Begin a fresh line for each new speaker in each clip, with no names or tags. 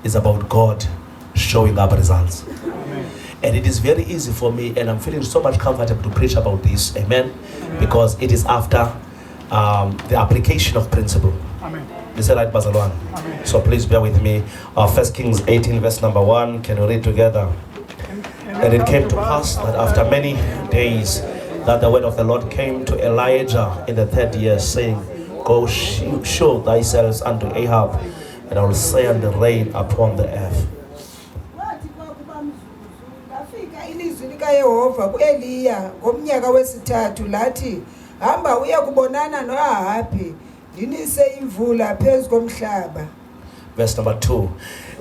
is about God showing up results. And it is very easy for me, and I'm feeling so much comfortable to preach about this, amen, because it is after the application of principle.
Amen.
Is that right, Bazalwan? So please bear with me. 1 Kings 18, verse number 1. Can we read together? And it came to pass that after many days that the word of the Lord came to Elijah in the 3rd year, saying, Go show thyself unto Ahab, and I will send the rain upon the earth.
Ilizwi likaYehova kuEliya ngomnyaka wesithathu lathi, hamba uya kubonana noAhabi, ndinise imvula phezu komhlaba.
Verse number 2.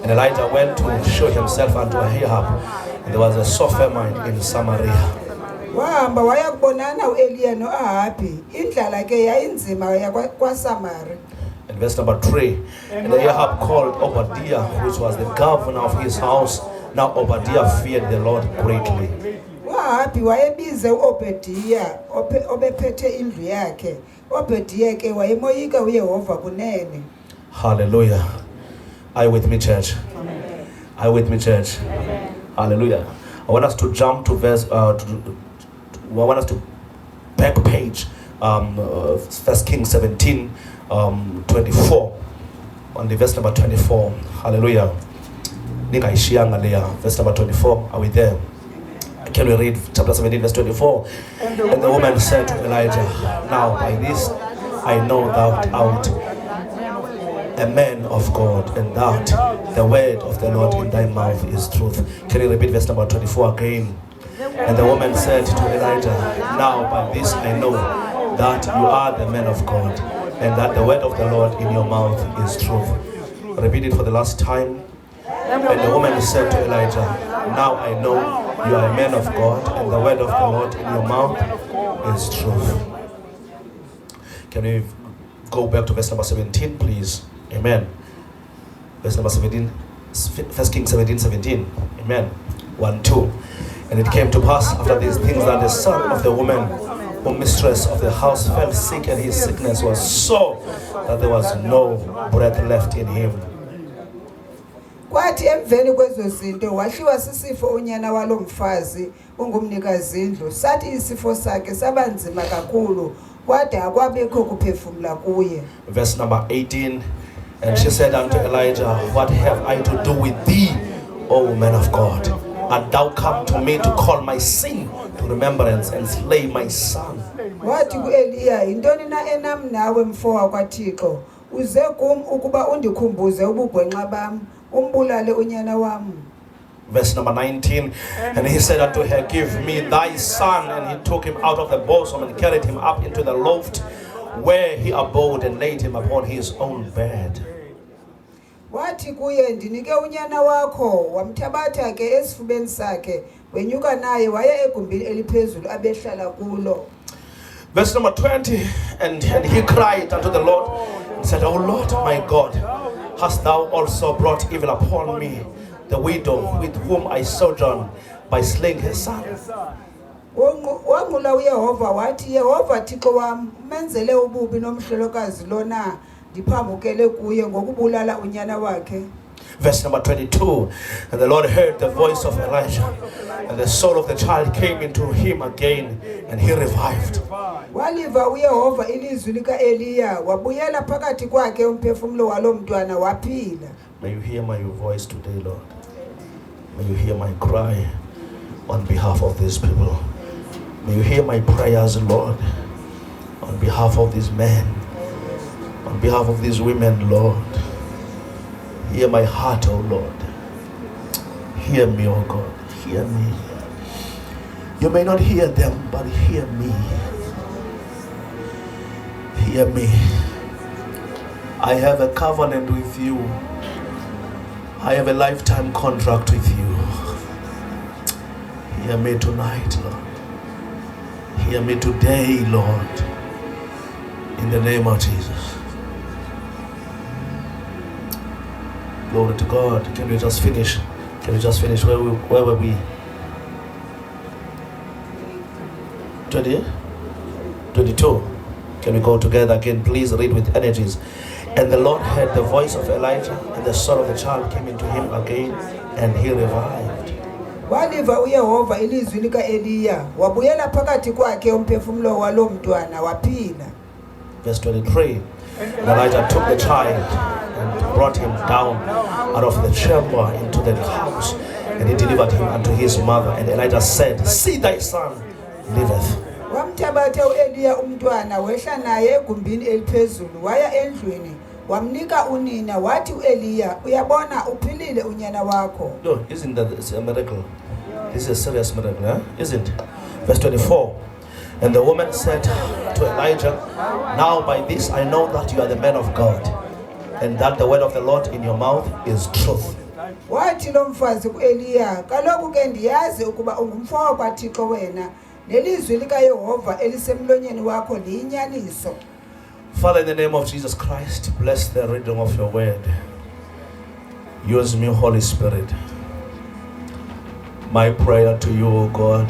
And Elijah went to show himself unto Ahab, and there was a sore famine in Samaria.
Wahamba waya kubonana uEliya noAhabi, indlala ke yayinzima kwaSamari.
And verse number 3. And Ahab called Obadiah, which was the governor of his house. Now Obadiah feared the Lord greatly.
Wahabi wayebize uObadiya obephethe indlu yakhe. Obadiya ke wayemoyika uYehova kunene.
Hallelujah. Are you with me, church? Are you with me, church? Hallelujah. I want us to jump to verse I want us to back page 1 Kings 17 24 on the verse number 24. Hallelujah. Verse number 24. Are we there? Can we read chapter 17 verse 24? And the woman said to Elijah, Now by this I know thou art a man of God, and that the word of the Lord in thy mouth is truth. Can you repeat verse number 24 again? And the woman said to Elijah, Now by this I know that you are the man of God, and that the word of the Lord in your mouth is truth. Repeat it for the last time. And the woman said to Elijah, Now I know you are a man of God, and the word of the Lord in your mouth is truth. Can we go back to verse number 17, please? Amen. Verse number 17, 1 Kings 17. Amen. 1, 2. And it came to pass after these things that the son of the woman, who mistress of the house, fell sick, and his sickness was so that there was no breath left in him.
Kwathi emveni kwezo zinto wahliwa sisifo unyana walo mfazi ungumnikazi indlu, sathi isifo sakhe sabanzima kakhulu kwade akwabekho kuphefumula kuye.
Verse number 18. And she said unto Elijah, What have I to do with thee, O man of God? Art thou come to me to call my sin to remembrance and slay my son?
Wathi kuEliya, yintoni na enam nawe mfo wakwaThixo? Uze kum ukuba undikhumbuze ubugwenxa bam, umbulale unyana wam.
Verse number 19. And he said unto her, Give me thy son. And he took him out of the bosom and carried him up into the loft, where he abode, and laid him upon his own bed.
Wathi kuye, ndinike unyana wakho, wamthabatha ke esifubeni sakhe, wenyuka naye waya egumbini eliphezulu abehlala kulo.
Verse number 20. And he cried unto the Lord and said, O Lord my God, hast thou also brought evil upon me, the widow with whom I sojourn, by slaying her son?
Wangula uYehova wathi, Yehova Thixo wam, menzele ububi nomhlelokazi lona, ndiphambukele kuye ngokubulala unyana wakhe.
Verse number 22. And the Lord heard the voice of Elijah, and the soul of the child came into him again, and he revived.
Waliva uYehova ilizwi likaEliya, wabuyela phakathi kwakhe umphefumulo walo mntwana waphila.
May you hear my voice today, Lord. May you hear my cry on behalf of these people. May you hear my prayers, Lord, on behalf of these men, on behalf of these women, Lord. Hear my heart, oh Lord. Hear me, oh God. Hear me. You may not hear them, but hear me. Hear me. I have a covenant with you. I have a lifetime contract with you. Hear me tonight, Lord. Hear me today, Lord. In the name of Jesus. Glory to God. Can we just finish? Can we just finish? Where were we? 20? 22. Can we go together again? Please read with energies. And the Lord heard the voice of Elijah, and the soul of the child came into him again, and he revived.
Waliva uYehova ilizwi lika Eliya, wabuyela phakathi kwakhe umphefumulo walo mntwana waphila.
Verse 23. And Elijah took the child and brought him down out of the chamber into the house, and he delivered him unto his mother. And Elijah said, See, thy son liveth.
Wamthabatha uEliya umntwana wehla naye egumbini eliphezulu waya endlwini wamnika unina wathi uEliya uyabona uphilile unyana wakho.
No, isn't that a miracle? This is a serious miracle, eh? Isn't? Verse 24. And the woman said to Elijah, Now by this I know that you are the man of God, and that the word of the Lord in your mouth is truth.
Wathi lo mfazi kuEliya, kaloku ke ndiyazi ukuba ungumfowabo kaThixo wena, nelizwi likaYehova elisemlonyeni wakho liyinyaniso.
Father, in the name of Jesus Christ, bless the reading of your word. Use me, Holy Spirit. My prayer to you, O God,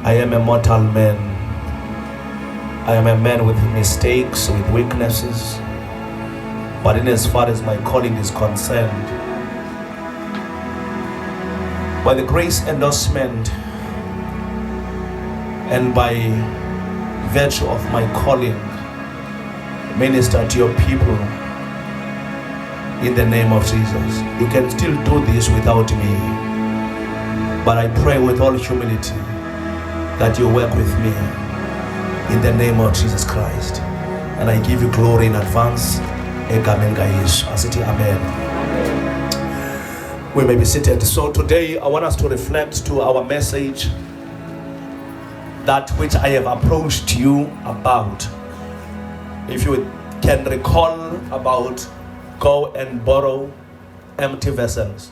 I am a mortal man. I am a man with mistakes, with weaknesses. But in as far as my calling is concerned, by the grace endorsement and by virtue of my calling, minister to your people in the name of Jesus. You can still do this without me, but I pray with all humility that you work with me in the name of Jesus Christ. And I give you glory in advance. Amen. We may be seated. So today I want us to reflect to our message, that which I have approached you about. If you can recall about go and borrow empty vessels.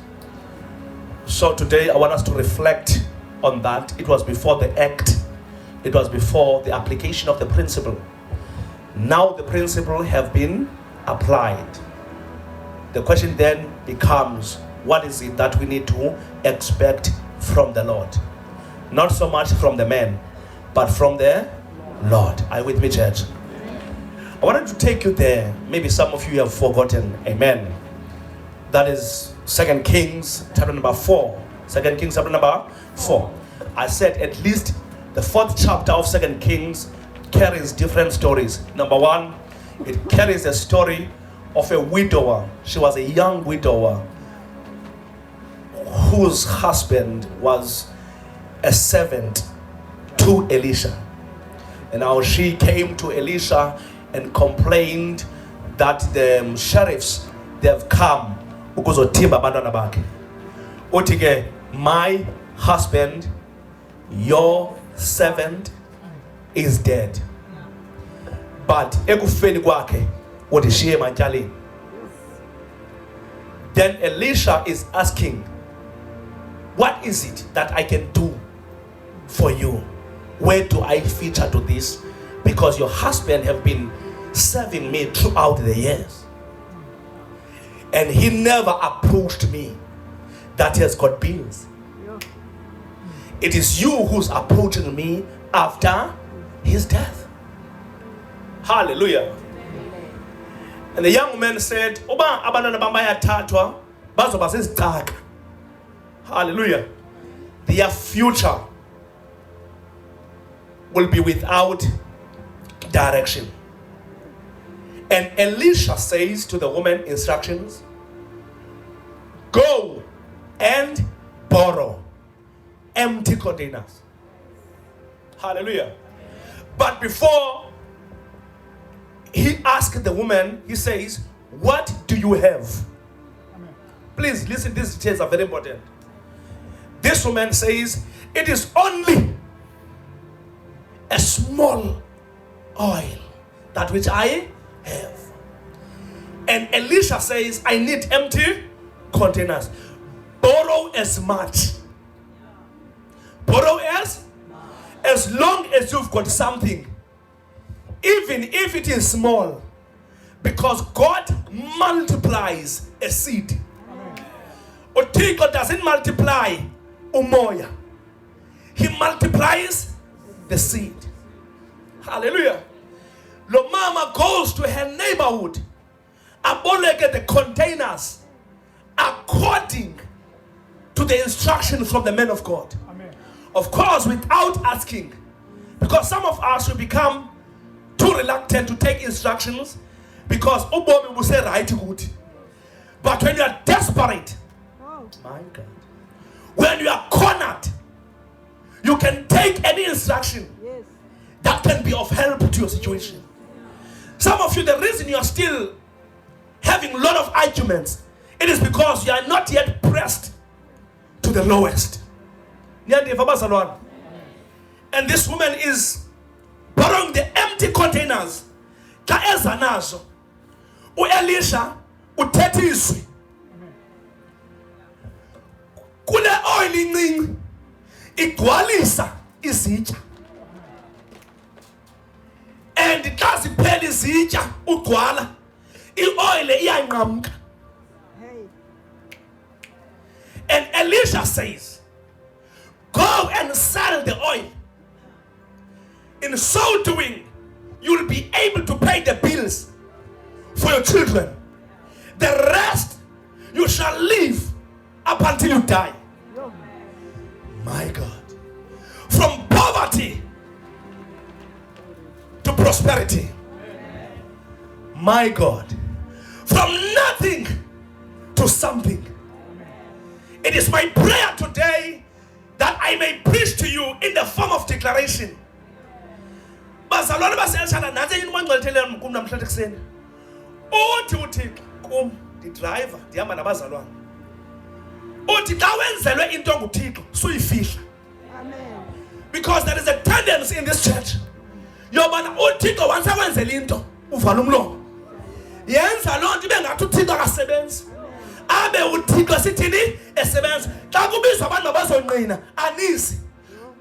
So today I want us to reflect on that. It was before the act. It was before the application of the principle. Now the principle have been applied. The question then becomes, what is it that we need to expect from the Lord? Not so much from the man, but from the Lord. Are you with me, church? I wanted to take you there. Maybe some of you have forgotten. Amen. That is 2 Kings chapter number 4. 2 Kings chapter number 4. I said at least the 4th chapter of 2 Kings carries different stories. Number 1, it carries a story of a widower. She was a young widower whose husband was a servant to Elisha. And now she came to Elisha and complained that the sheriffs, they have come ukuzothimba abantwana bakhe. Uthi ke, my husband, your servant, is dead. But ekufeni kwakhe udishiye matyaleni. Then Elisha is asking, what is it that I can do for you? Where do I feature to this? Because your husband have been serving me throughout the years, and he never approached me that he has got bills. It is you who's approaching me after his death. Hallelujah. And the young man said, Oba abantwana bam bayathathwa bazoba zizicaka. Hallelujah. Their future will be without direction. And Elisha says to the woman, instructions, go and borrow empty containers. Hallelujah. But before he asked the woman, he says, what do you have? Amen. Please listen, these details are very important. This woman says, it is only a small oil, that which I have. And Elisha says, I need empty containers. Borrow as much. Borrow as long as you've got something, even if it is small, because God multiplies a seed. Otigo doesn't multiply umoya. He multiplies the seed. Hallelujah. Lo mama goes to her neighborhood, aboleke the containers according to the instruction from the man of God.
Amen.
Of course, without asking, because some of us will become too reluctant to take instructions because ubomi will say right good. But when you are desperate, my God, when you are cornered, you can take any instruction that can be of help to your situation. Some of you, the reason you are still having a lot of arguments, it is because you are not yet pressed to the lowest. And this woman is borrowing the empty containers. Elisha uthethe izwi. Kule oil incinci igcwalisa izitsha. And xa ziphela izitsha ugcwala, ioil iyanqamuka. And Elisha says, go and sell the oil. In so doing, you'll be able to pay the bills for your children. The rest you shall live up until you die. My God. From poverty to prosperity. My God. From nothing to something. It is my prayer today that I may preach to you in the form of declaration. Bazalwane baselishana nathi yini mangcwelithele kum namhlanje kuseni. Uthi uThixo kum ndidriver ndihamba nabazalwane. Uthi xa wenzelwe into nguThixo suyifihla. Amen. Because there is a tendency in this church yobana uThixo once wenzela into uvala umlomo. Yenza loo nto ibe ngathi uThixo akasebenzi. Abe uThixo sithini esebenza. Xa kubizwa abantu abazonqina anisi.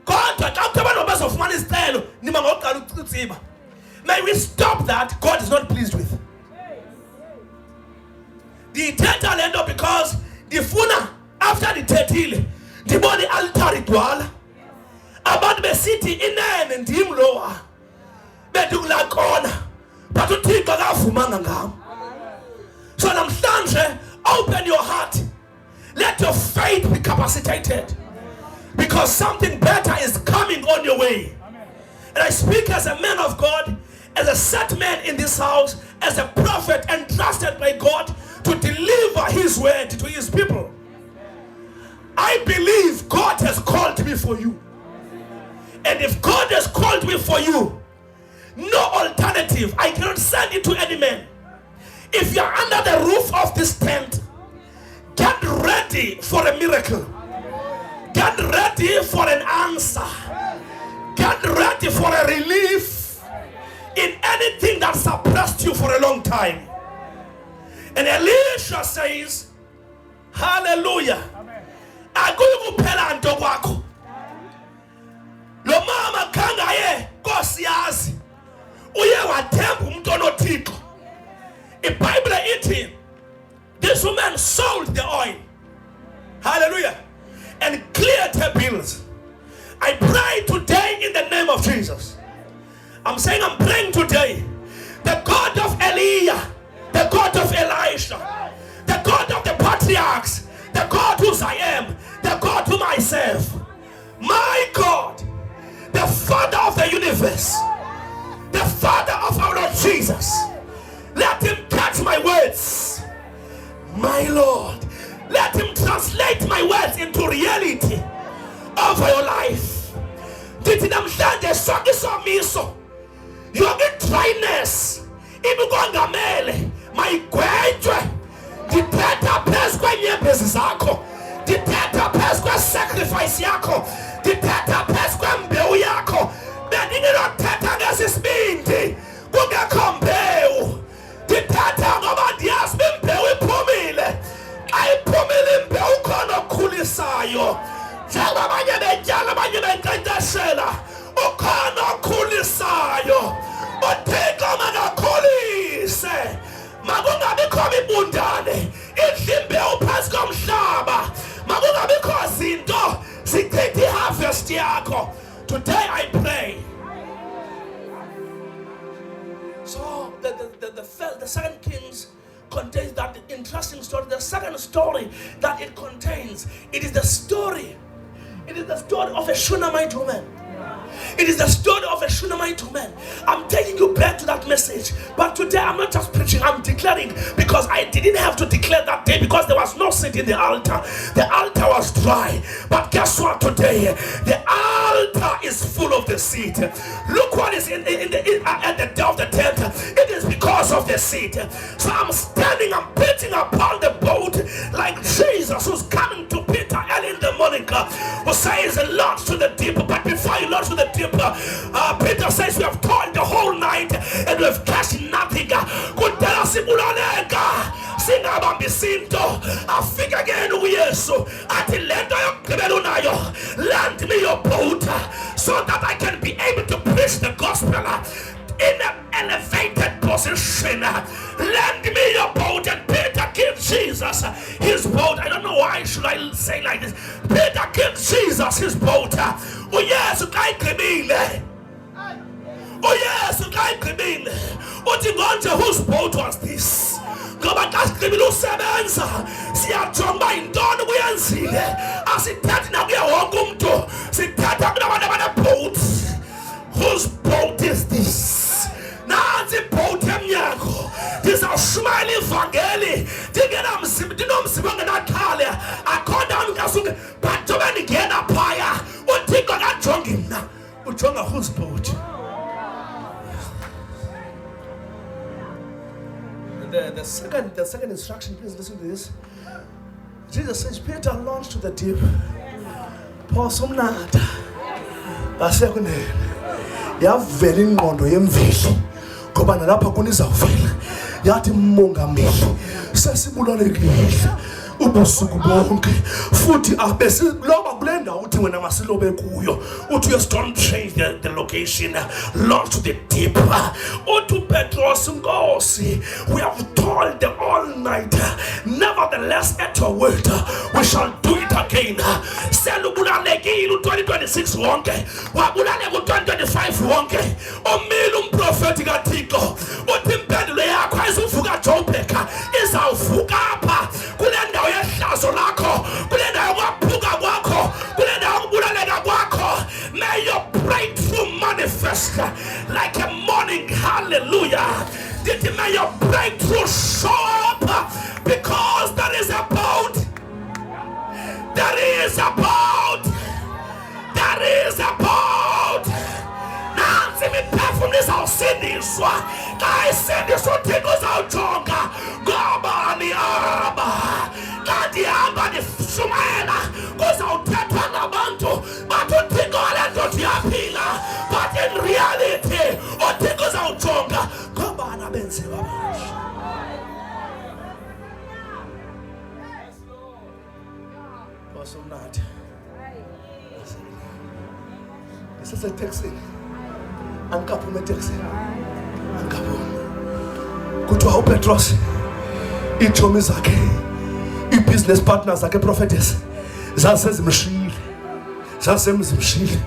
Kodwa xa kuthiwa abantu bazofumana isicelo nima ngokuqala ucitsiba. May we stop that. God is not pleased with. Ndithetha le nto because ndifuna after ndithethile ndibone i-altar igcwala. Abantu besithi inene ndim lowa bendikulaa kona but uThixo akavumanga ngam. So namhlanje open your heart. Let your faith be capacitated. Because something better is coming on your way. And I speak as a man of God, as a set man in this house, as a prophet entrusted by God to deliver his word to his people. I believe God has called me for you. And if God has called me for you, no alternative. I cannot send it to any man. If you're under the roof of this tent, get ready for a miracle. Get ready for an answer. Get ready for a relief in anything that suppressed you for a long time. And Elisha says, hallelujah. Akukuphela nto kwakho. Lo mama khangaye Nkosi yazi. Uye wathemba umuntu onoThixo. IBhayibhile ithi this woman sold the oil. Hallelujah. And cleared her bills. I pray today in the name of Jesus. I'm saying I'm praying today. The God of Elijah, the God of Elisha, the God of the patriarchs, the God whose I am, the God whom I serve. My God, the Father of the universe, the Father of our Lord Jesus. Let him catch my words. My Lord, let him translate my words into reality over your life. Ndithi namhlanje sonke isomiso, yonke dryness ibukwangamele mayigwetywe. Ndithetha phezu kweenyembezi zakho, ndithetha phezu kwesacrifice yakho, ndithetha phezu kwembewu yakho. Bendingenothetha ngesisibindi kungekho mbewu. Ndithetha ngoba ndiyazi uba imbewu iphumile. Xa iphumile imbewu khona okhulisayo. Njengoba abanye betyala abanye benkcenkceshela, ukhona okhulisayo. uThixo makakhulise. Makungabikho ibundane idla imbewu phezu komhlaba. Makungabikho zinto zichitha iharvest yakho. Today I pray the second Kings contains that interesting story. The second story that it contains, it is the story of a Shunammite woman. It is the story of a Shunammite woman. I'm taking you back to that message. But today I'm not just preaching, I'm declaring, because I didn't have to declare that day because there was no seed in the altar. The altar was dry. But guess what today? The altar is full of the seed. Look what is at the day of the tent. It is because of the seed. So I'm standing, I'm beating upon the boat like Jesus who's coming to Peter early in the morning, who says, launch to the deep. But before you launch to the deep, Peter says, we have toiled the whole night and we have catch nothing. Kudala sibulaneka singabambi sinto afika again uyesu ati lento yokugqibela unayo, land me your boat so that I can be able to preach the gospel in an elevated position. Lend me your boat. And Peter gives Jesus his boat. I don't know why should I say like this. Peter gives Jesus his boat. Oh yes, ukayigqibile. Oh yes, ukayigqibile. Uthi ngonje, whose boat was this? Ngoba xa sigqibile usebenza siyajonga yintoni kuyenzile. Asithethi nakuye wonke umntu, sithetha kunabantu abane-boat. Whose boat is this? Nansi boat emnyango. Ndizawushumayela ivangeli. Ndinomzimba ongenakhale. Akho ndawo ngasuke. But njengoba ndingena phaya, uThixo akajongi mna. Ujonga whose boat? The second instruction, please listen to this. Jesus says, Peter launched to the deep. Phosomnatha. Basekunene. Yavela ingqondo yemveli. Ngoba nalapha kunizawuvela. Yathi mongameli. Sesibulalekile. Ubusuku bonke futhi abesiloba kule ndawo uthi wena masilobe kuyo uthi just don't change the location, launch to the deep. Uthi Petros, Nkosi, we have toiled the all night, nevertheless at your word we shall do it again. Selubulalekile u-2026 wonke, wabulaleka u-2025 wonke. Omile umprofeti kaThixo uthi impendulo yakho ayizuvuka Joburg, izawuvuka apha kule ndawo yehlazo lakho, kule ndawo kwaphuka kwakho, kule ndawo kubulaleka kwakho. May your breakthrough manifest like a morning. Hallelujah. May your breakthrough show up, because there is a boat. There is a boat. There is a boat. Nansi imiphefumlo izawusindiswa. Xa isindiswa uThixo uzawujonga ngoba nihamba. Xa ndihamba ndishumayela kuzawuthethwa ngabantu bathi uThixo wale ndoda iyaphila. But in reality uThixo uzawujonga ngobani abenze kabasha. Phosomnatha. This is a taxi. Ankaphuma eteksini. Ankaphuma. Kuthiwa uPetros, iitshomi zakhe, ii-business partners zakhe prophetess zasezimshiyile. Zasemzimshiyile.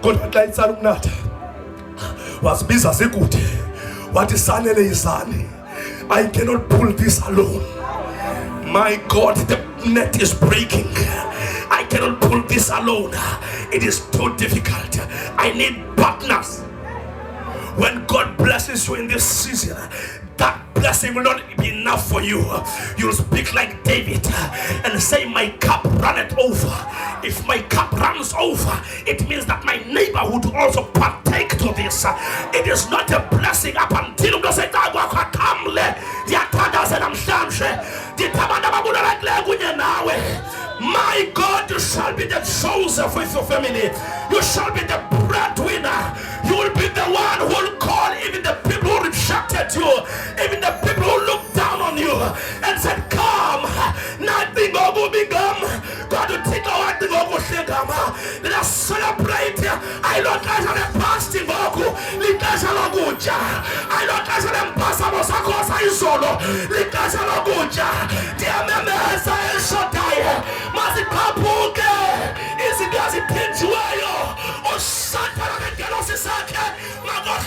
Kodwa xa itsala ukunatha wasibiza zikude. Wathi sanele izani. I cannot pull this alone. My God, the net is breaking. I cannot pull this alone. It is too difficult. I need partners. When God blesses you in this season, that blessing will not be enough for you. You'll speak like David and say, my cup runneth over. If my cup runs over, it means that my neighbor would also partake to this. It is not a blessing up until my God, you shall be the Joseph with your family. You shall be the breadwinner. You will be the one who will call even the people who rejected you, even the people who looked down on you and said, come, nothing will become. God will take away the let us celebrate. I don't guys are the fasting boku. Likasha loguja. I don't guys are the pasamos across I solo. Likasha loguja. Dear members, I shot die. Masikapuke. Is it does it pinch wayo? Oh, Santa and Gelosisake. My God,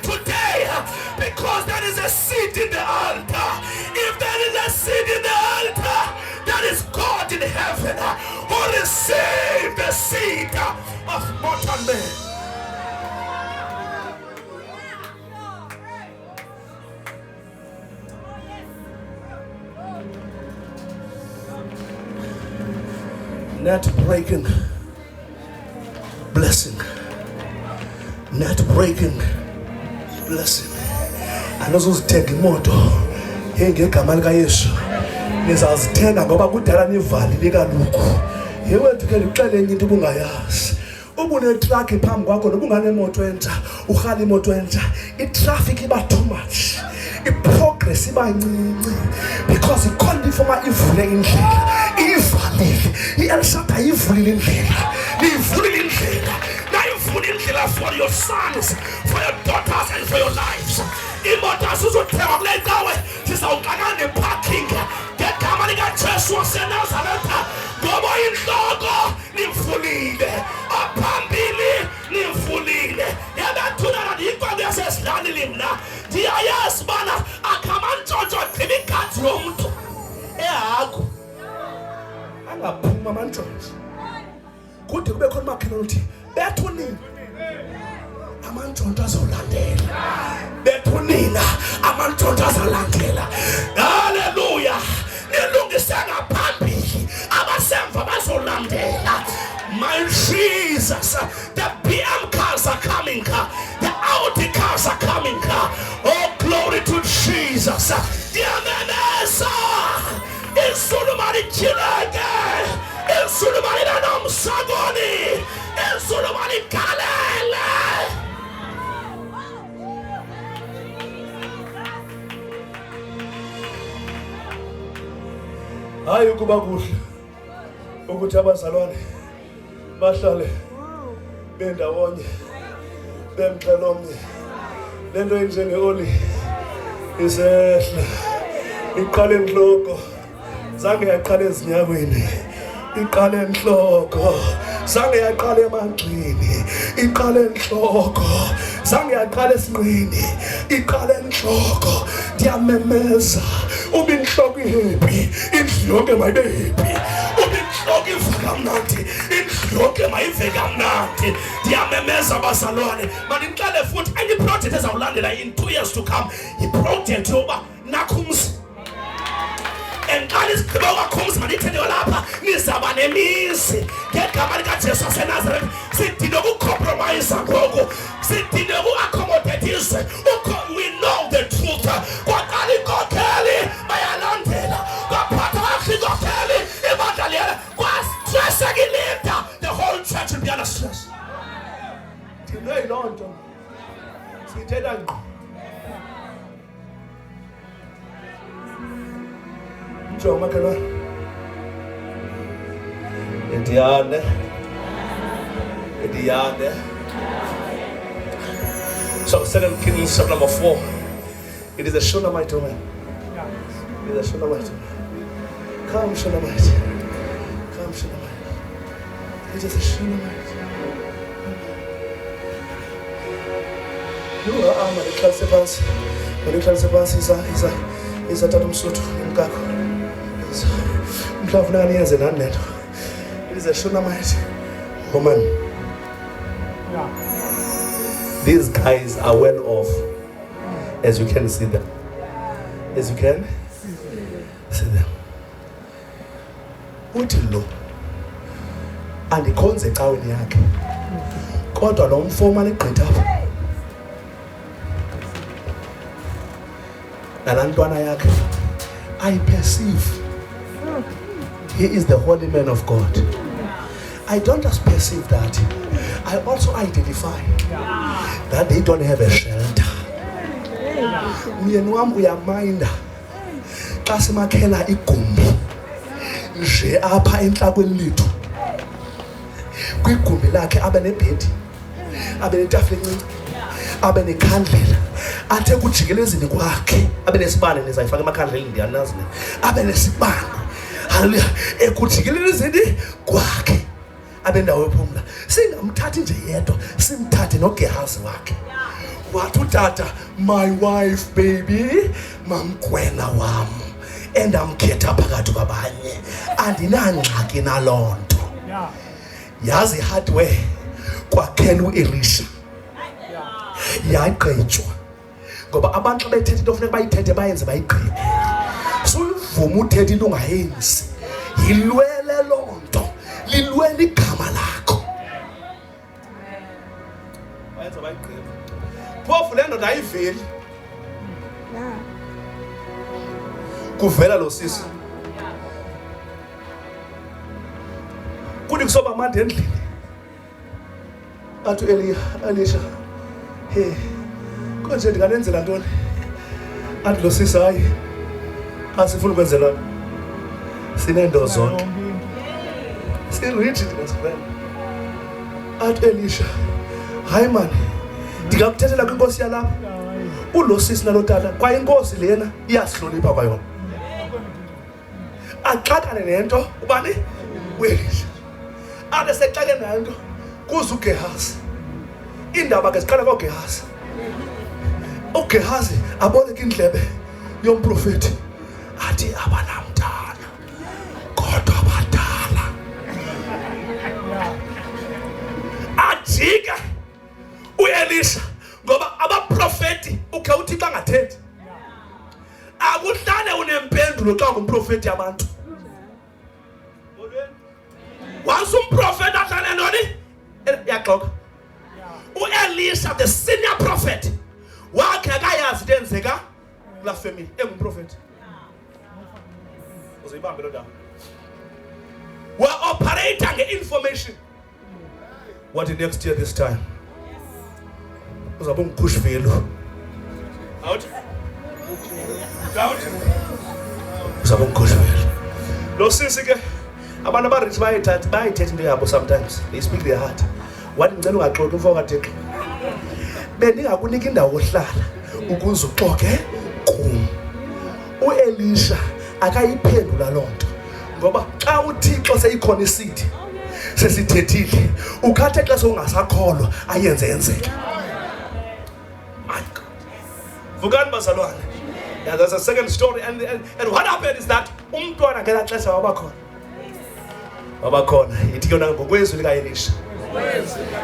today, because there is a seed of mortal men. Net breaking blessing. Net breaking blessing. Anozozithenga imoto ngegama lika Yesu. Nizazithenga ngoba kudala nivalile kaluku. Yewethu ke lixele into ubungayazi. Ubune truck phambi kwakho nobungane imoto entsha, ukhali imoto entsha. I-traffic iba too much. I-progress iba ncinci because ikhona ifoma ivule indlela. Ivalile. I-Elshadai ivulile indlela. Nivulile indlela. Nayivula indlela for your sons, for your daughters and for your lives. Imoto asizothenga kule cawe sizawuqala ne-parking. Ngegama likaJesu waseNazaretha, ngoba inhloko nimfulile, aphambili nimfulile. Yabathunana yinkonzo yasesidlalile mna. Ndiyayazi bana akhamantshontsho gqiba igadi yomntu ehagu angaphuma amantshontsho. Kude kube khona umakhelwane uthi bethunini amantshontsho azolandela. Bethunina amantshontsho azolandela. Haleluya. Nilungise ngaphambili abasemva bazolandela. My Jesus, the BM cars are coming, the Audi cars are coming. Oh, glory to Jesus. Diamenesa Insulumani Chilege, Insulumani Nanam Sagoni, Insulumani Kalele. Hayi kuba kuhle ukuthi abazalwane bahlale bendawonye bemxhelomnye. Lento enjengeoli isehla iqale enhloko, zange yaqala ezinyakweni, iqale enhloko, zange yaqala emagxini, iqale enhloko, zange yaqala esinqini, iqale enhloko. Ndiyamemeza uba inhloko ihephi, indlu yonke mayibe hephi. Uba inhloko iva kamnandi, indlu yonke mayive kamnandi. Ndiyamemeza abazalwane, mandimxele futhi enye iprojekthi ezawulandela in 2 years to come, iprojekthi yoba nakhumzi. Enqala isigqibo kwakhumzi manithethe lapha nizaba nemizi ngegama likaJesu waseNazaretha. Sidinga ukucompromise ngoku, sidinga uku-accommodate izwe. We know the truth. Kwaqala inkokheli bayalandela, kwaphatha kakuhle inkokheli ibandla liyela, kwastresseka ilinda. The whole church will be under stress. Thina yiloo nto sithetha ngqo. Jonga makhelwane. Ediyane. So 2 Kings chapter number 4. It is a Shunammite woman. It is a Shunammite woman. Come Shunammite. Come Shunammite. It is a Shunammite. You are armed. The class is a tatum suit in Gako. It is a Shunammite woman. These guys are well off, as you can see them. As you can see them. Uthi lo andikhonze ecaweni yakhe, kodwa lo mfoma ligqitha apha nalantwana yakhe, I perceive he is the holy man of God. I don't just perceive that, I also identify that they don't have a shelter. Myeni wam uyaminda xa simakhela igumbi nje apha entlakweni lethu, kwigumbi lakhe abe nebhedi, abe netafile encinci, abe nekhandlela, athe kujikelezini kwakhe abe nesibane. Nizayifaka emakhandleni ndiyanazi, abe nesibane. Haleluya. Ekujikelezini kwakhe abe ndawo ephumla. Singamthathi nje yedwa, simthathe noGehazi wakhe. Wathi utata, my wife baby, mamkwena wam, endamkhetha phakathi kwabanye, andinangxaki naloo nto. yazi hardware kwakhela uElisha yagqitshwa ngoba abantu xa bethethe into kufuneka bayithethe bayenze bayigqibe. Suyivuma uthethe into ungayenzi, yilwele loo nto, lilwele igama lakho. Bayenza bayigqibe. Phofu le ndoda ayiveli. Kuvela lo sisi. Kuthi kusoba manje endlini. Athi Elisha, hey, konje ndinganenzela ntoni? Athi lo sisi hayi, asifuna ukwenzela sinendo zonke. Sirigid ngesibele. Athi Elisha, hayi man, ndingakuthethela kwinkosi yalapha. Ulo sisi nalo tata kwa inkosi lena iyasihlonipha kwayona. Axakane nento ubani welisha. Ade sexake nento kuze uGehazi. Indaba ke siqala koGehazi. uGehazi aboleka indlebe yomprofeti athi abanamntana kodwa abadala. Ajika uElisha ngoba abaprofeti ukhe uthi xa ngathethi akuhlale unempendulo xa ngumprofeti yabantu. Once umprofeti ahlale noni yaxoka. uElisha the senior prophet wakhe akayazi into enzeka kula family engumprofeti. Uzibambe lo ndawo. We're operating nge-information. What next year this time? Uzabe ungikushvelo. Out. Uzabe ungikushvelo. Lo sisi ke abantu abarich bayithetha into yabo sometimes. They speak their heart. Wathi ngicela ungaxoki umfoka Thixo. Bendingakunika indawo ohlala ukuze uxoke kum. uElisha akayiphendula loo nto ngoba xa uThixo seyikhona isithi sesithethile ukhathe xa songasakholwa ayenze yenzeke. My God. Vukani bazalwane. Yeah, there's a second story and what happened is that umntwana ngela xesha wabakhona ithi yona ngokwezwi likaElisha.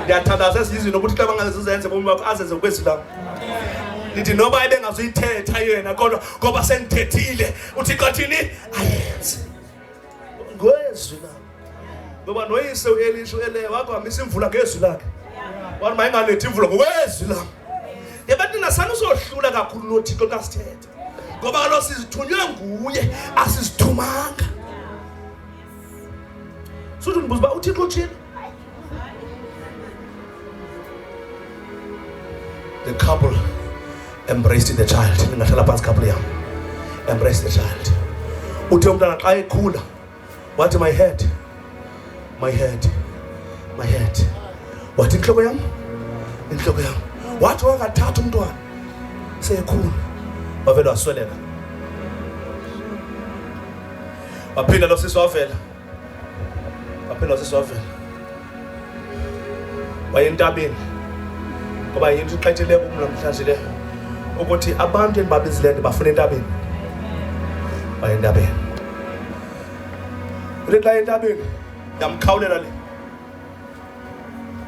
Ndiyathandaza izinto ukuthi xa bangazizenze bomi bakho azenze ngokwezwi lakho. Lithi noba ebengazuyithetha yena kodwa ngoba sengithethile uThixo thini ayenze ngokwezwi lakho. Ngoba noyise uElisha wakuhambisa imvula ngezwi lakhe. Wathi mayingalethi imvula ngokwezwi lakho. Yabantu nasana uzohlula kakhulu noThixo xa sithetha. Ngoba kaloku sizithunywe nguye asizithumanga. Suthi ndibuza uba uThixo uthini? The couple embraced the child. Ningahlala phansi couple yam. Embrace the child. Uthe umntana xa ekhula wathi my head. Wathi inhloko yam. Wathi wangathatha umntwana seyekhula wavela wasweleka. Waphinda lo sisi wavela. Wayentabeni ngoba yinto ixetheleke kumlamhlanje le ukuthi abantu endibabizilende bafuna entabeni. Wayentabeni. Ule xa entabeni yamkhawulela le.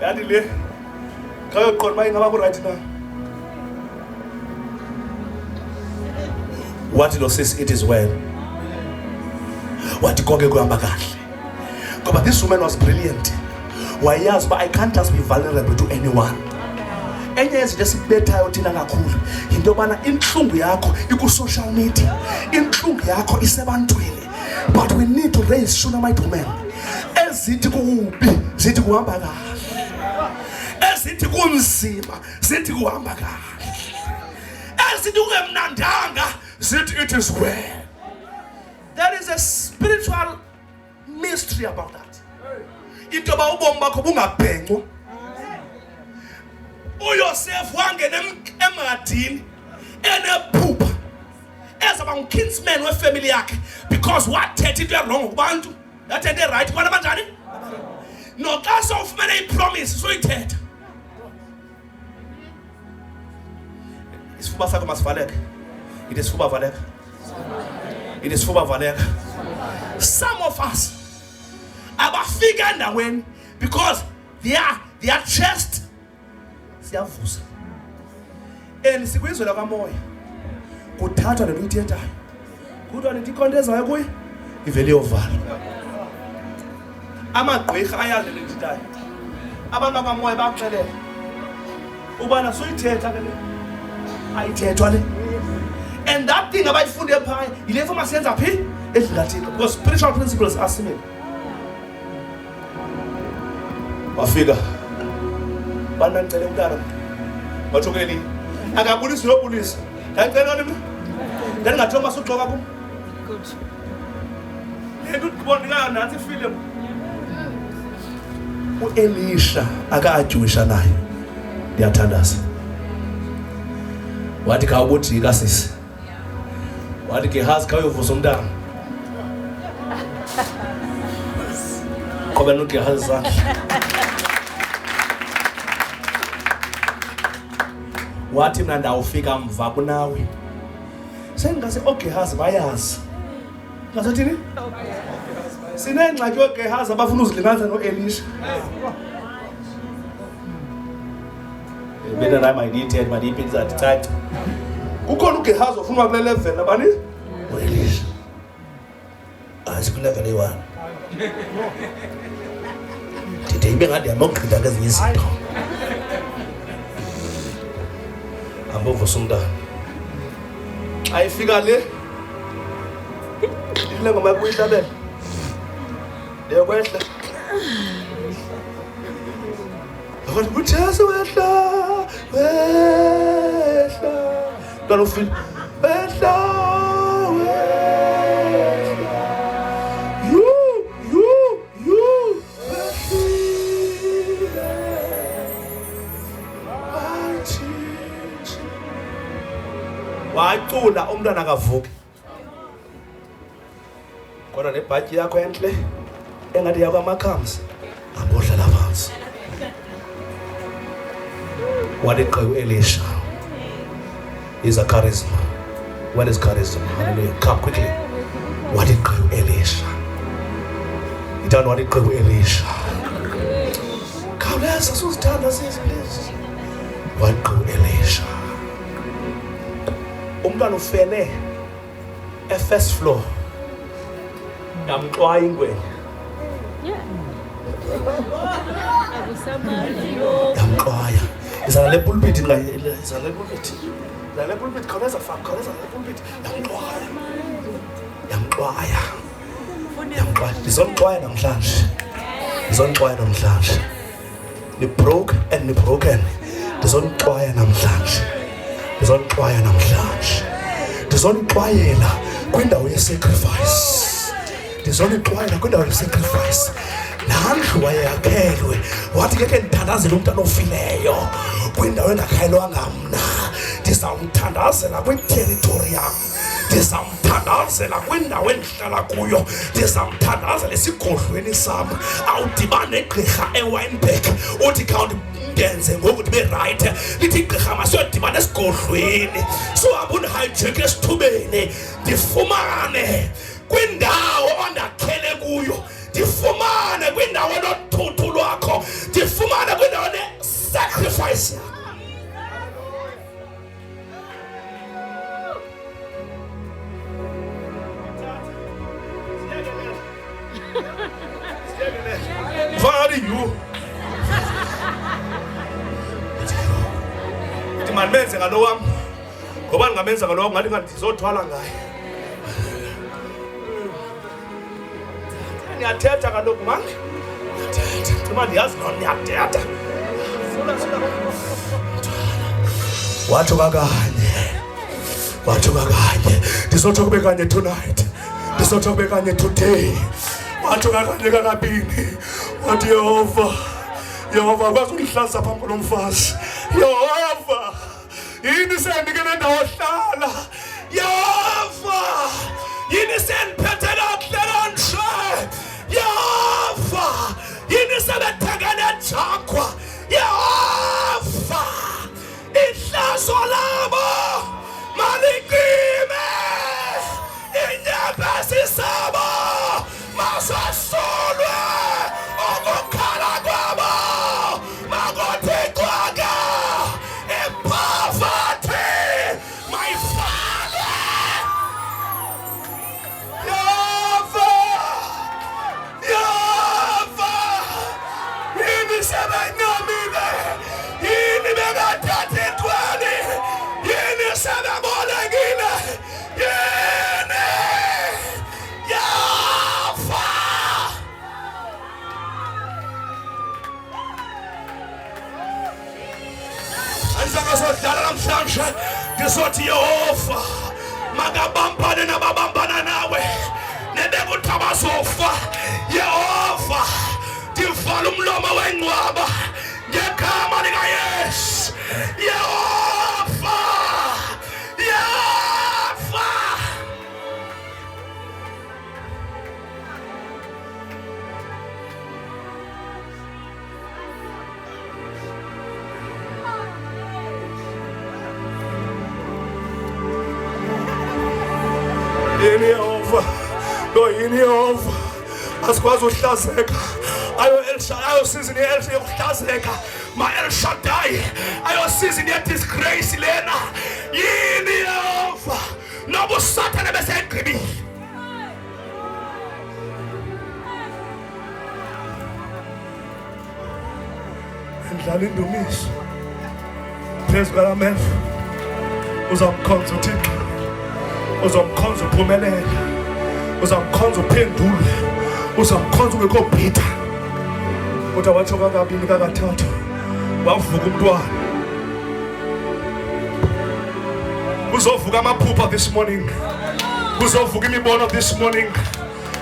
Yathi le kayoqonda maye ngaba ku right now. Wathi lo sisi it is well. Wathi konke kuhamba kahle. But this woman was brilliant. Wayazi but I can't just be vulnerable to anyone. Enye izinto esibethayo thina kakhulu into yobana inhlungu yakho iku-social media, inhlungu yakho isebantwini. But we need to raise Shunammite women ezithi kubi zithi kuhamba kahle, ezithi kunzima zithi kuhamba kahle, ezithi kungemnandanga zithi it is well. There is a spiritual mystery about that. Into ba ubomi bakho bungabhenqwa. uYosef wangena emadini enephupha ezaba ngkinsman wefamily yakhe because wathethe into wrong kubantu yathethe right kwabantu abanjani. No xa sowufumene ipromise soyithetha. Isifuba sakho masivaleke. It is fuba valeka. It is fuba valeka. Some of us abafika endaweni because their chest siyavuza. And sikwizwe la kamoya kuthathwa lento ithethayo kuthiwa nithi ikhonto ezayo kuye ivele yovala. Amagqirha ayazi lento ithethayo, abantu bakamoya bayaxelela ubana suyithetha ke le ayithethwa le. And that thing abayifunde phaya yile form asiyenza phi edlathini, because spiritual principles are similar. Wafika bana ngicela umntana wathi ukeli akabulisi yobulisa ngicela nini ngathi masugxoka kum lento ukuboneka nathi film uElisha akaJuwisha naye ndiyathandaza wathi khawubujika sisi wathi Gehazi khawuyovusa umntana qobe noGehazi sakhe wathi mina ndawufika mva kunawe sengingase oGehazi bayazi ngasothini sinengxaki yoGehazi abafuna uzilinganisa noElisha. Bena nayi mayidithethe madiyiphinza caca ukhona uGehazi ofuna kule level nabani noElisha asikule level eyi-1 ndide ibe ngathi yamogqitha ngezinye izinto ambovusa umntana ayifika le ile ngoma kuyihlabela leyo kwehla akanti kuJesu wehla mntwana ufile wehla wacula umntwana akavuki kodwa nebhatyi yakho enhle engathi yakwaMakhamzi abodlala phansi. What did Elisha? Is a charisma. What is charisma? Hallelujah. Come quickly. What did Elisha? You don't know what did Elisha? Come, let's stand as is, please. What did Elisha? Umntwana ufele first floor yamxwaya ingwenya yamxwaya izana le pulpit izana le pulpit khawuleza le pulpit yamxwaya ndizomxwaya namhlanje ni broke and ni broken ndizomxwaya namhlanje ndizonixwayela kwindawo yesacrifice laa ndlu wayeyakhelwe wathi keke ndithandazele umntana ofileyo kwindawo engakhelwanga mna ndizawumthandazela kwiterritori yam ndizamthandazela kwindawo endihlala kuyo ndizamthandazela esigodlweni sam awudibane negqirha eWynberg uthi khawundenze ngoku ndibe rayithi lithi igqirha masiyodibana esigodlweni sohamba undihayijeke esithubeni ndifumane kwindawo ondakhele kuyo ndifumane kwindawo enothuthu lwakho ndifumane kwindawo ne-sacrifice yakho. Ndimandenze ngalo wam ngoba ndingamenza ngalo wam ngathi ndizothwala ngaye. Niyathetha kaloku mani, niyathetha ndiyazi nona niyathetha. Watsho kakanye ndizotsho kube kanye tonight, ndizotsho kube kanye today. Watsho kakanye kakabini wathi Yehova kwazi undihlaza phambi kulo mfazi. Yehova yini sendike nendawo hlala. Yehova yini sendiphethele ukuhlala nje. Yehova yini sebethekele jakwa. Yehova ihlazo labo malikime inyembezi sabo masasolwe okukhala namhlanje ngizothi Yehova makabambane nababambana nawe nebekuthi abazofa. Yehova ndivala umlomo wengcwaba ngegama likaYesu. Yehova, Yehova. Yini Yehova, lo yini Yehova, asikwazi uhlazeka. Ayo El Shaddai, ayo season yokuhlazeka. Ma El Shaddai, ayo season disgrace lena. Yini Yehova, nobu Satan ebesegqibi. Endlala indumiso. Phezu kwalamehlo uzamkhonza uThixo. Uzamkhonza uphumelele. Uzamkhonza uphendule. Uzamkhonza ungekho bitter. Uthi watsho kakabili kakathathu wavuka umntwana. Kuzovuka amaphupha this morning. Kuzovuka imibono this morning.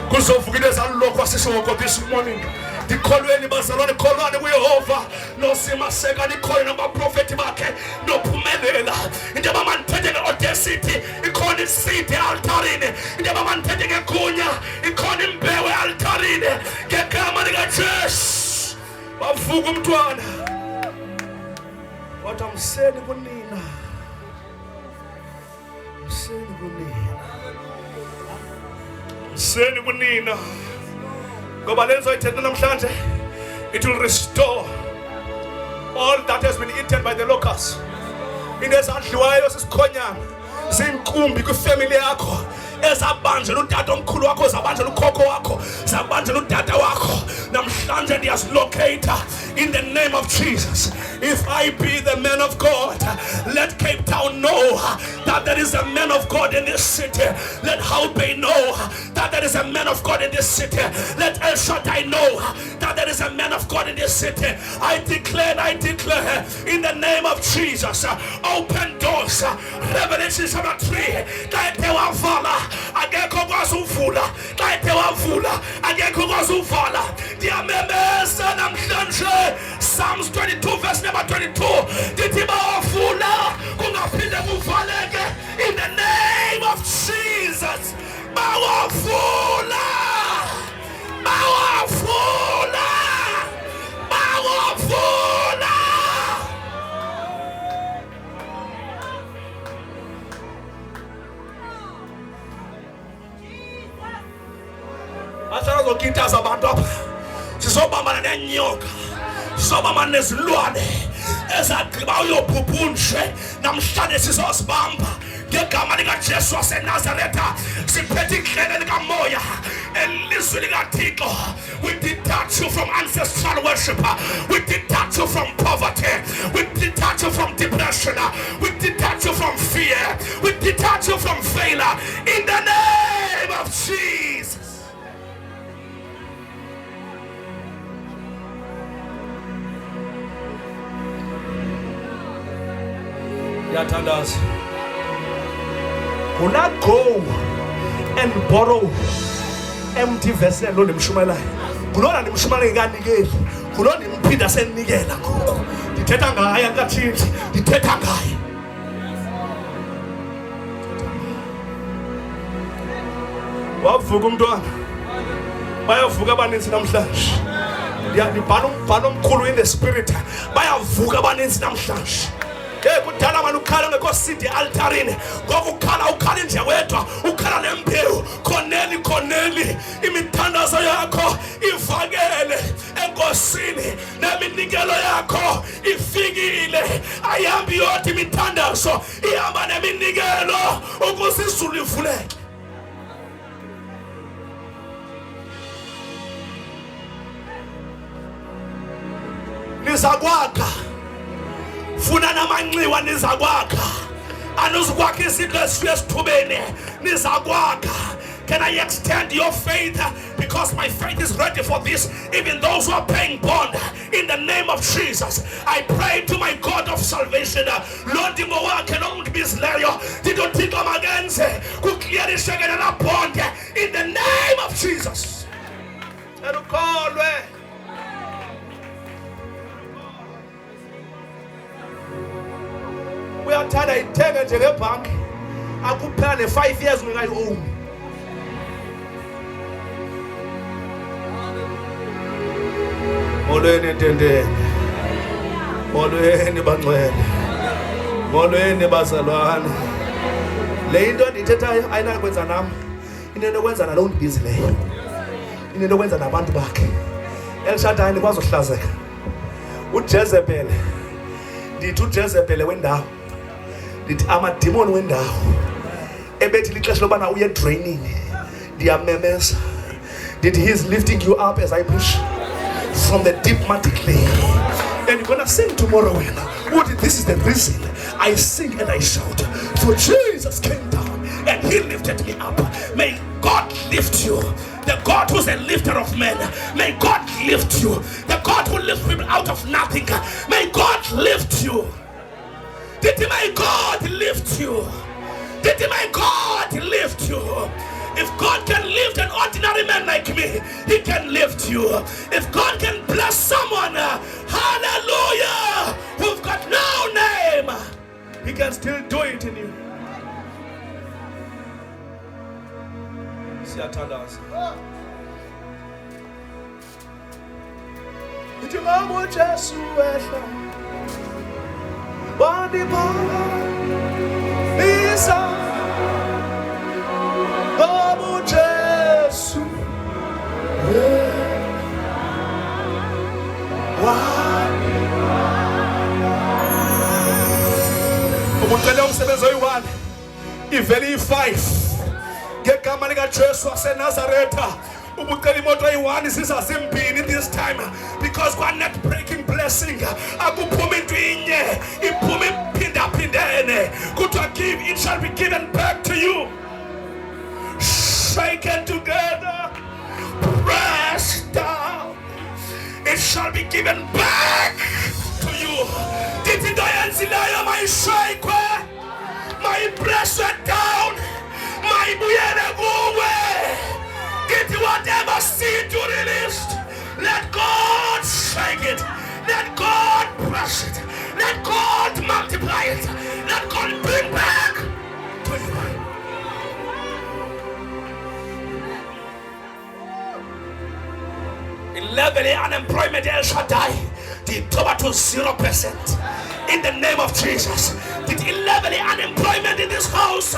Kuzovuka into ezalulokho sisoko this morning. Dikholweni bazalwane, kholwane kuYehova. Nosimaseka nikhole nabaprofeti bakhe nophumelela. Into abamanthethe nge-audacity ikhona isidi e-altarini. Into abamanthethe ngegunya ikhona imbewu e-altarini. Ngegama likaJesu wavuka umntwana. Wathi amseni kunina. Mseni kunina. Mseni kunina. Ngoba lenzo ithethe namhlanje, it will restore all that has been eaten by the locusts. Into ezadliwayo sisikhonyana, zinkumbi kwifamily yakho, ezabanjela utata omkhulu wakho, zabanjela ukhokho wakho, zabanjela utata wakho. Namhlanje ndiyazilocate in the name of Jesus. If I be the man of God, let Cape Town know that there is a man of God in this city. Let Halbay know that there is a man of God in this city. Let El Shaddai know that there is a man of God in this city. I declare in the name of Jesus, open doors. Revelation chapter 3. Kaite wavala, ageko kwazuvula. Kaite wavula, ageko kwazuvula. Diamemesa namhlanje. Psalms 22 verse number 22. Dithi bawavula kungaphinde kuvaleke in the name of Jesus. Bawavula, bawavula, bawavula. Asazokitaza abantu apha. Sizobambana nenyoka. Sobama nezilwane ezagqiba uyobhubhunje. Namhlanje sizosibamba ngegama likaJesu waseNazaretha. Siphethe ihlelo likamoya elizwi likaThixo. We detach you from ancestral worship. We detach you from poverty. We detach you from depression. We detach you from fear. We detach you from failure in the name of Jesus. Yatandas. Will not go and borrow empty vessel lo nimshumelayo. Kulona nimshumela ikanikeli. Kulona nimphinda senikela ngoko. Dithetha ngaye kaThixo, dithetha ngaye. Wavuka umntwana. Bayavuka abaninzi namhlanje. Ndiyabhala umbhalo omkhulu in the spirit. Bayavuka abaninzi namhlanje. Kudala manje ukhala ngekho sidi altarini. Ngokukhala ukhala nje wedwa, ukhala nembewu. Khoneli imithandazo yakho ivakele enkosini. Neminikelo yakho ifikile. Ayihambi yodwa imithandazo, ihamba neminikelo ukuze izulu livuleke. Nizakwakha funa namanxiwa nizakwakha. Anuzukwakha izinto ezifike esithubeni. Nizakwakha Can I extend your faith? Because my faith is ready for this. Even those who are paying bond, in the name of Jesus, I pray to my God of salvation. Lord, in the name of Jesus. We are tired. I take a bank. I could plan 5 years when I own. Molweni ntendeni, molweni bangcwele, molweni bazalwane. Le into endithethayo ayinakwenza nam, into enokwenza nalo ndibhizi leyo, into enokwenza nabantu bakhe. El Shaddai ndikwazi uhlazeka. uJezebel, ndithi uJezebel wendawo, ndithi amadimoni wendawo ebethi lixesha lobana uye draining, ndiyamemeza ndithi he is lifting you up as I push from the deep mighty clay. And you're gonna sing tomorrow. What? This is the reason I sing and I shout. For Jesus came down and he lifted me up. May God lift you. The God who's a lifter of men. May God lift you. The God who lifts people out of nothing. May God lift you. Did my God lift you? Did my God lift you? If God can lift an ordinary man like me, he can lift you. If God can bless someone, hallelujah, who've got no name, he can still do it in you. Siyatandaza. Ithi ngabo Jesu wehla. Wandiphala. Isa. Ngabo Jesu. Umucela umsebenzi oyi-1 ivele i-5 ngegama likaJesu waseNazaretha. Ubucela imoto eyi-1 zizazimbini this time, because kwa-net breaking blessing akuphumi into inye, iphuma iphindaphindene. Kuthiwa give, it shall be given back to you. Shaken together, pressed down, it shall be given back to you. Did it my shake, my pressure down, my buyere away. Get whatever seed you released. Let God shake it. Let God press it. Let God multiply it. Let God bring back to you. 11 unemployment El Shaddai, the top to 0%. In the name of Jesus. The 11 unemployment in this house,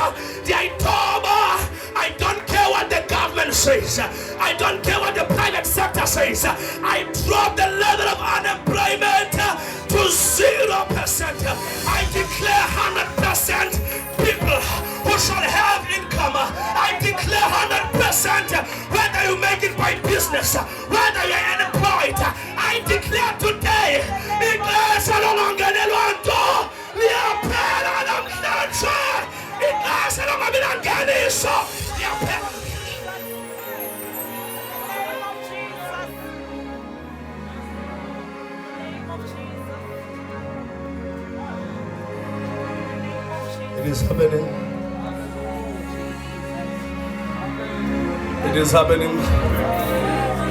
the Itoba, I don't care what the government says. I don't care what the private sector says. I drop the level of unemployment to 0%. I declare 100% people who shall have income. I declare 100%, whether you make it by business, whether you're unemployed. I declare today, it is happening. It is happening.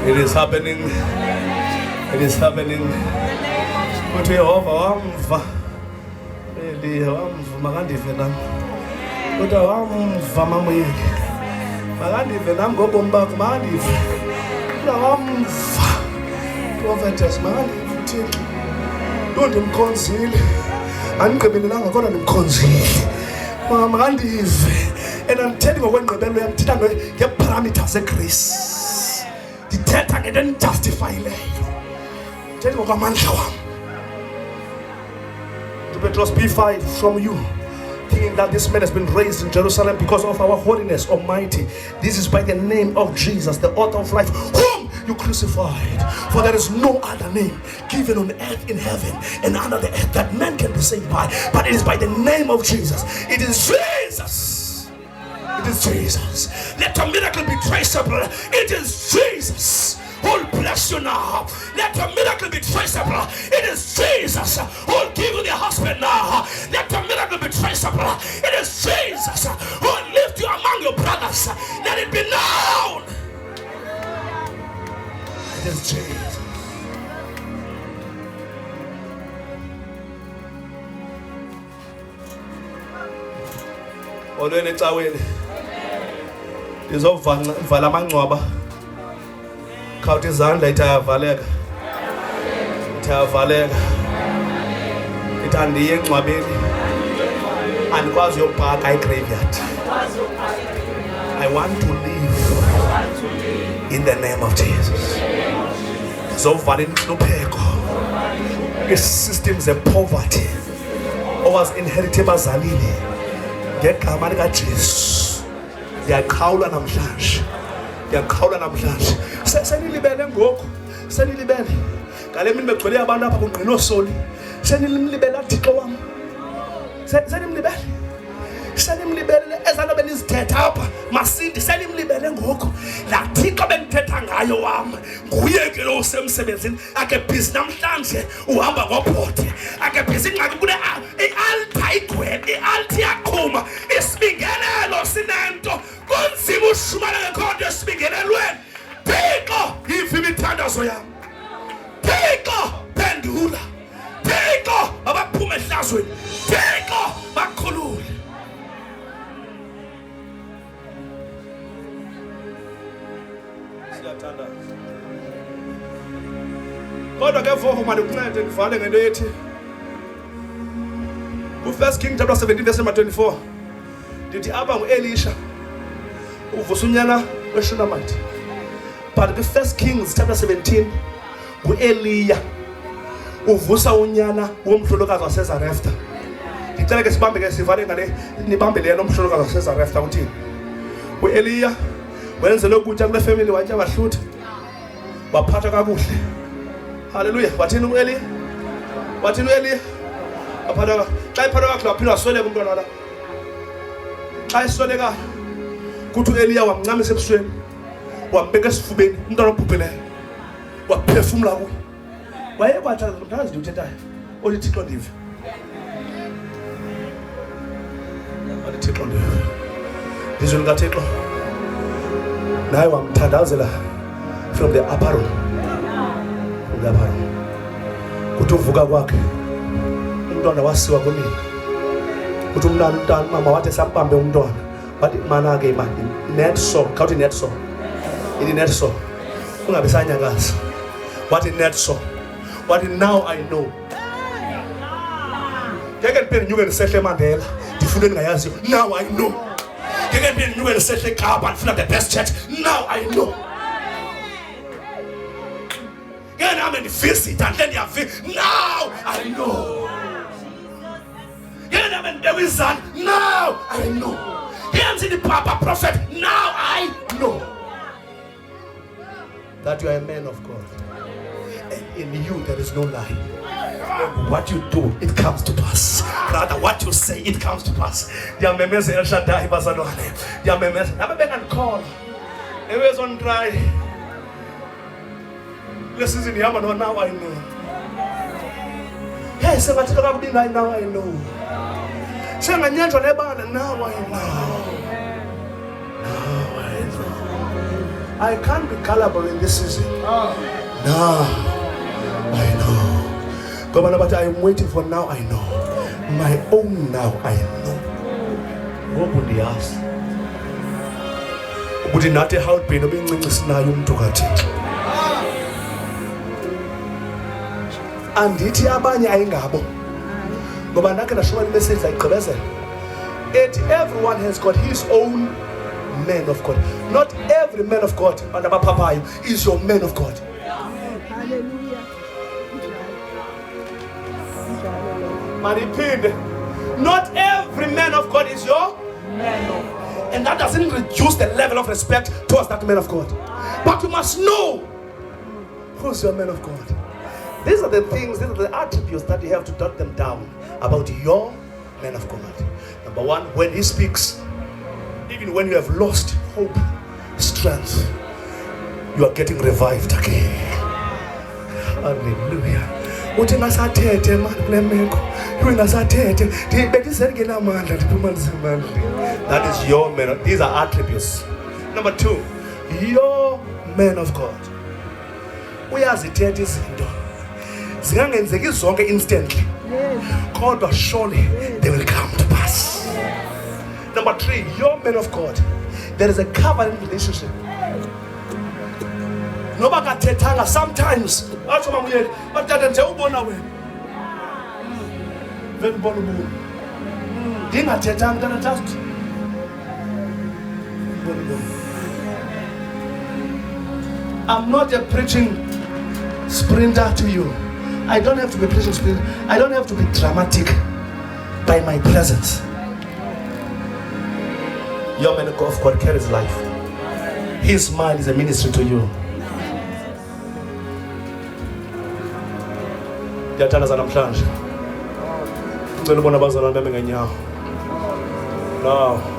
It is happening. It is happening. But we are wamva. Eli wamva makandive nam. Kodwa wamva mamuyeke. Makandive nam ngobomi bakho makandive. Kodwa wamva. Prophetess makandive uThixo. Lo ndimkhonzile. Andigqibelelanga kodwa ndimkhonzile. Makandive. And I'm telling you when rebellion, I'm telling you the parameters of grace. The death and then justify it. Tell you what man shall. To Petros P5 from you, thinking that this man has been raised in Jerusalem because of our holiness Almighty. This is by the name of Jesus, the author of life, whom you crucified. For there is no other name given on earth, in heaven, and under the earth that man can be saved by. But it is by the name of Jesus. It is Jesus. It It is Jesus. Let your miracle be traceable. It is Jesus who will bless you now. Let your miracle be traceable. It is Jesus who will give you the husband now. Let your miracle be traceable. It is Jesus who will lift you among your brothers. Let it be known. It is Jesus. Olweni ecaweni ndizovala amangcwaba khawuthi izandla ithi ayavaleka ithi andiye engcwabeni andikwazi uyobhaka igraveyard. I want to live in the name of Jesus. Ndizovala inhlupheko, ii-systems of-poverty owazi-inherithe ebazalini ngegama likaJesu. Ndiyaqhawula namhlanje, senilibele ngoku, senilibele ngale mini begcwele abantu apha kungqina oosoli. Senimlibele Thixo wam, senimlibele ezanto benizithetha apha masindi, senimlibele ngoku. Laa Thixo bendithetha ngayo wam nguye ke lo usemsebenzini. Akhe bhizi namhlanje uhamba ngobhode, akhe bhizi ingxaki kule i-altar igcwele, i-altar iyaqhuma, isibingelelo sinento kunzima ushumana ngekho nto esibingelelweni. Thixo yiva imithandazo yam, Thixo phendula, Thixo abaphume ehlazweni, Thixo bakhulule. Kodwa ke mfowethu mandikuncede ndivale ngento ethi ku-1 King chapter 17 verse number 24 ndithi apha ngu-Elisha uvusa unyana weShunamite. But kwi-1 Kings chapter 17 ngu-Eliya uvusa unyana womhlolokazi waseZarepta. Ndicela ke sibambe ke sivale ngale, nibambe le nomhlolokazi waseZarepta. Uthini? U-Eliya wenzele ukutya kule family, watya wahlutha, waphatha kakuhle. Hallelujah. Wathini u-Eliya? Aphatha xa iphatha kakuhle waphinde wasweleka umntwana la. Xa eswelekayo kuthi u-Eliya wamncamisa ebusweni, wambeka esifubeni umntwana obhubhileyo, waphefumla kuye. Wayekwathana ndazi nje uthethayo. Othi Thixo ndive. Othi Thixo ndive. Izwi likaThixo naye wamthandazela from the upper room. Kuthi uvuka kwakhe umntwana wasiwa kunina. Kuthi umntwana mama wathi sambambe umntwana wathi mana ke manje net so khawuthi net so ili net so ungabe sanyakaza wathi net so wathi now I know. Ngeke ndiphinde nyuke ndisehle eMandela ndifuna ndingayaziyo. Now I know. Ngeke ndiphinde nyuke ndisehle eKapa ndifuna the best church. Now I know. Ngeke nami ndivisit andle ndiyavi. Now I know. Ngeke nami ndewizana. Now I know. Ngeke the Papa prophet. Now I know that you are a man of God. And in you there is no lie. What you do, it comes to pass. Rather, what you say, it comes to pass. Yamemeze El Shaddai bazalwane. Yamemeze. Nabe can call. Always on try. Listen in Yama, now I know. Yes, I'm talking about now I know. Saying I now I know. Now I know. I can't be gullible in this season. Now I know. But I am waiting for now I know. My own now I know. What would he ask? Would he not help me? No being nayo umntu kaThixo. Andithi abanye ayingabo. Ngoba nakhe nashuba imessage ayigqibezela. Everyone has got his own man of God. Not every man of God is your man of God.
Hallelujah.
Not every man of God is your man of God. And that doesn't reduce the level of respect towards that man of God. But you must know who's your man of God. These are the things, these are the attributes that you have to jot them down about your man of God. Number one, when he speaks, even when you have lost hope, strength, you are getting revived again. Hallelujah. Uthi ngasathethe manje kule meko. That is your man. These are attributes. Number 2, your man of God. Uyazithetha izinto. Zingangenzeki zonke instantly. Kodwa surely they will come to pass. Number 3, your man of God. There is a covenant relationship. Noba kathethanga sometimes. Atsho mamuyeke, batata nje ubona wena. Vele ubona umuntu. Ndingathethanga kana just. I'm not a preaching sprinter to you. I don't have to be preaching sprinter. I don't have to be dramatic by my presence. Your man of God carries life. His mind is a ministry to you. Ndiyathandaza namhlanje. Ngicela ubona abazalwane bami ngenyawo. Now.